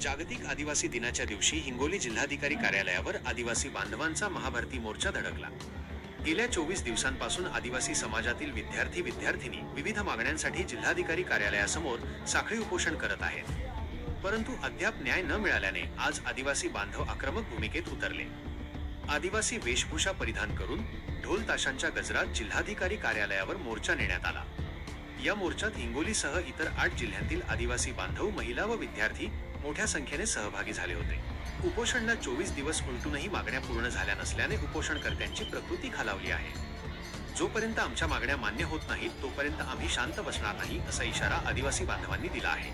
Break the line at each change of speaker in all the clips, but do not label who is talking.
जागतिक आदिवासी दिनाच्या दिवशी हिंगोली जिल्हाधिकारी कार्यालयावर आदिवासी बांधवांचा महाभरती मोर्चा धडकला। गेल्या 24 दिवसांपासून आदिवासी समाजातील विद्यार्थी-विद्यार्थिनी विविध मागण्यांसाठी जिल्हाधिकारी कार्यालयासमोर साखळी उपोषण करत आहेत। परंतु अद्याप न्याय न मिळाल्याने आज आदिवासी बांधव आक्रमक भूमिकेत उतरले। आदिवासी वेशभूषा परिधान करून ढोल ताशांच्या गजरात जिल्हाधिकारी कार्यालयावर मोर्चा नेण्यात आला। या मोर्चात हिंगोलीसह इतर 8 जिल्ह्यांतील आदिवासी बांधव, महिला व विद्यार्थी मोठ्या संख्येने सहभागी झाले होते। उपोषणाला 24 दिवस उलटूनही मागण्या पूर्ण झाल्या नसल्याने उपोषणकर्त्यांची प्रकृती खालावली आहे। जोपर्यंत आमच्या मागण्या मान्य होत नाहीत तोपर्यंत आम्ही शांत बसणार नाही, असा इशारा आदिवासी बांधवांनी दिला आहे।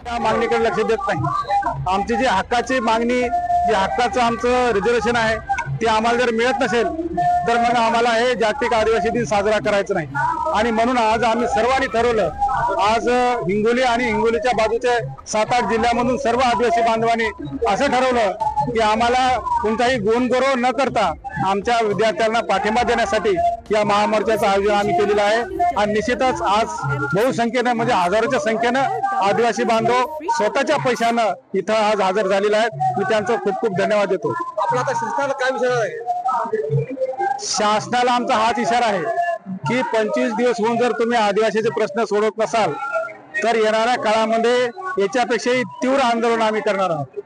त्या मागणीकडे लक्ष देत नाही। आमची जी हक्काची मागणी, जे हक्काचं आमचं रिझर्वेशन आहे ते आम्हाला जर मिळत नसेल तर मग आम्हाला हे जागतिक आदिवासी दिन साजरा करायचा नाही। आणि म्हणून आज आम्ही सर्वांनी ठरवलं, आज हिंगोली आणि हिंगोलीच्या बाजूचे 7-8 जिल्ह्यामधून सर्व आदिवासी बांधवांनी असं ठरवलं की आम्हाला कोणताही गोंधगोळ न करता आमच्या विद्यार्थ्यांना पाठिंबा देण्यासाठी या महामोर्चाचं आयोजन आम्ही केलेलं आहे। आणि निश्चितच आज बहुसंख्येनं म्हणजे हजारोच्या संख्येनं आदिवासी बांधव स्वतःच्या पैशानं इथं आज हजर झालेले आहेत। मी त्यांचं खूप खूप धन्यवाद देतो।
आपला आता शासनाला काय विचार आहे?
शासनाला आमचा हाच इशारा आहे की 25 दिवस होऊन जर तुम्ही आदिवासीचे प्रश्न सोडवत नसाल तर येणाऱ्या काळामध्ये याच्यापेक्षाही तीव्र आंदोलन आम्ही करणार आहोत।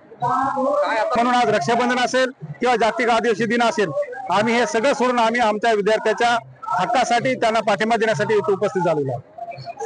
म्हणून आज रक्षाबंधन असेल किंवा जागतिक आदिवासी दिन असेल, आम्ही हे सगळं सोडून आम्ही आमच्या विद्यार्थ्याच्या हक्कासाठी त्यांना पाठिंबा देण्यासाठी इथे उपस्थित झालेलो आहोत।